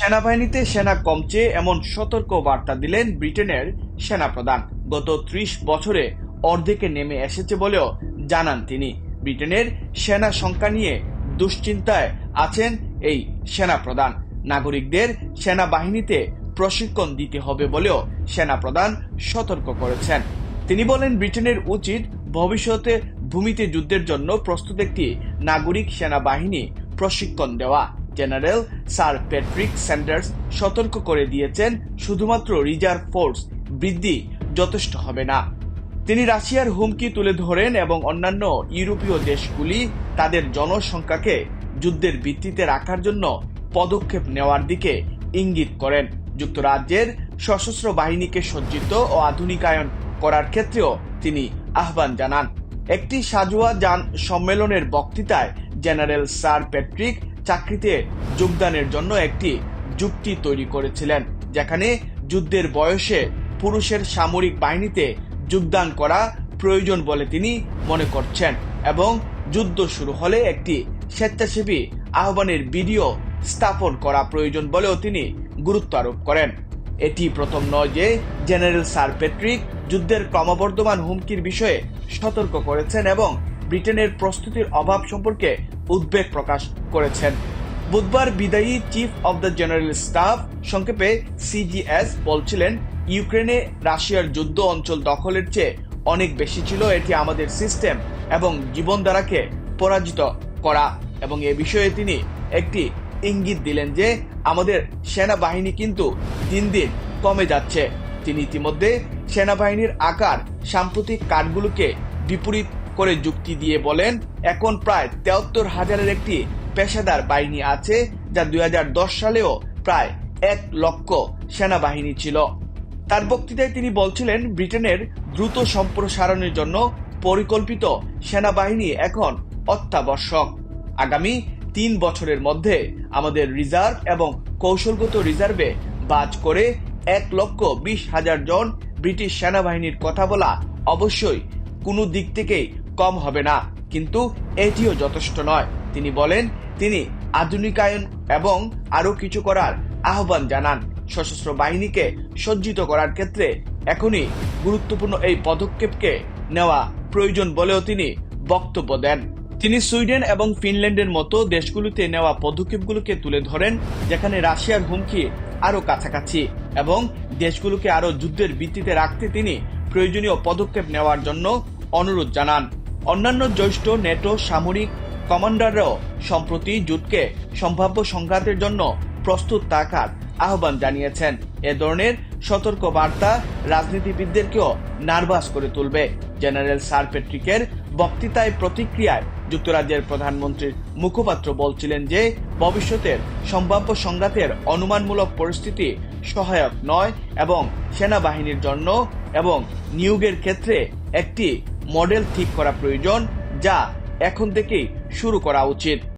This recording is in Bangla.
সেনাবাহিনীতে সেনা কমছে এমন সতর্ক বার্তা দিলেন ব্রিটেনের সেনাপ্রধান। গত ৩০ বছরে অর্ধেকে নেমে এসেছে বলেও জানান তিনি। ব্রিটেনের সেনা সংখ্যা নিয়ে দুশ্চিন্তায় আছেন এই সেনাপ্রধান। নাগরিকদের সেনাবাহিনীতে প্রশিক্ষণ দিতে হবে বলেও সেনাপ্রধান সতর্ক করেছেন। তিনি বলেন, ব্রিটেনের উচিত ভবিষ্যতে ভূমিতে যুদ্ধের জন্য প্রস্তুত একটি নাগরিক সেনাবাহিনী প্রশিক্ষণ দেওয়া। জেনারেল স্যার প্যাট্রিক স্যান্ডার্স সতর্ক করে দিয়েছেন, শুধুমাত্র রিজার্ভ ফোর্স বৃদ্ধি যথেষ্ট হবে না। তিনি রাশিয়ার হুমকি তুলে ধরেন এবং অন্যান্য ইউরোপীয় দেশগুলি তাদের জনসংখ্যাকে যুদ্ধের ভিত্তিতে রাখার জন্য পদক্ষেপ নেওয়ার দিকে ইঙ্গিত করেন। যুক্তরাজ্যের সশস্ত্র বাহিনীকে সজ্জিত ও আধুনিকায়ন করার ক্ষেত্রেও তিনি আহ্বান জানান। একটি সাজোয়া যান সম্মেলনের বক্তৃতায় জেনারেল স্যার প্যাট্রিক চাকরিতে যোগদানের জন্য একটি যুক্তি তৈরি করেছিলেন, যেখানে যুদ্ধের বয়সে পুরুষের সামরিক বাহিনীতে যোগদান করা প্রয়োজন বলে তিনি মনে করছেন এবং যুদ্ধ শুরু হলে একটি স্বেচ্ছাসেবী আহ্বানের ভিডিও স্থাপন করা প্রয়োজন বলেও তিনি গুরুত্ব আরোপ করেন। এটি প্রথম নয় যে জেনারেল স্যার প্যাট্রিক যুদ্ধের ক্রমবর্ধমান হুমকির বিষয়ে সতর্ক করেছেন এবং ব্রিটেনের প্রস্তুতির অভাব সম্পর্কে উদ্বেগ প্রকাশ করেছেন। বুধবার বিদায়ী chief of the general staff, সংক্ষেপে সিজিএস, বলছিলেন, ইউক্রেনে রাশিয়ার যুদ্ধ অঞ্চল দখলের চেয়ে অনেক বেশি ছিল এটি আমাদের সিস্টেম এবং জীবনধারাকে পরাজিত করা। এবং এ বিষয়ে তিনি একটি ইঙ্গিত দিলেন যে আমাদের সেনাবাহিনী কিন্তু দিন দিন কমে যাচ্ছে। তিনি ইতিমধ্যে সেনাবাহিনীর আকার সাম্প্রতিক কার্ডগুলোকে বিপরীত করে যুক্তি দিয়ে বলেন, এখন প্রায় ৭৩,০০০-এর একটি পেশাদার বাহিনী আছে, যা ২০১০ সালেও প্রায় ১ লক্ষ সেনাবাহিনী ছিল। তার বক্তৃতায় তিনি বলছিলেন, ব্রিটেনের দ্রুত সম্প্রসারণের জন্য পরিকল্পিত সেনাবাহিনী এখন অত্যাবশ্যক। আগামী ৩ বছরের মধ্যে আমাদের রিজার্ভ এবং কৌশলগত রিজার্ভে বাজ করে ১,২০,০০০ জন ব্রিটিশ সেনাবাহিনীর কথা বলা অবশ্যই কোনো দিক থেকেই কম হবে না, কিন্তু এটিও যথেষ্ট নয়। তিনি বলেন, তিনি আধুনিকায়ন এবং আরও কিছু করার আহ্বান জানান। সশস্ত্র বাহিনীকে সজ্জিত করার ক্ষেত্রে এখনই গুরুত্বপূর্ণ এই পদক্ষেপকে নেওয়া প্রয়োজন বলেও তিনি বক্তব্য দেন। তিনি সুইডেন এবং ফিনল্যান্ডের মতো দেশগুলোতে নেওয়া পদক্ষেপগুলোকে তুলে ধরেন, যেখানে রাশিয়ার হুমকি আরও কাছাকাছি, এবং দেশগুলোকে আরও যুদ্ধের ভিত্তিতে রাখতে তিনি প্রয়োজনীয় পদক্ষেপ নেওয়ার জন্য অনুরোধ জানান। অন্যান্য জ্যেষ্ঠ নেটো সামরিক কমান্ডাররাও সম্প্রতি জোটকে সম্ভাব্য সংঘাতের জন্য প্রস্তুত থাকার আহ্বান জানিয়েছেন। এ ধরনের সতর্ক বার্তা রাজনীতিবিদদেরকেও নার্ভাস করে তুলবে। জেনারেল স্যার প্যাট্রিকের বক্তৃতায় প্রতিক্রিয়ায় যুক্তরাজ্যের প্রধানমন্ত্রীর মুখপাত্র বলছিলেন যে ভবিষ্যতের সম্ভাব্য সংঘাতের অনুমানমূলক পরিস্থিতি সহায়ক নয় এবং সেনাবাহিনীর জন্য এবং নিয়োগের ক্ষেত্রে একটি মডেল ঠিক করা প্রয়োজন, যা এখন থেকেই শুরু করা উচিত।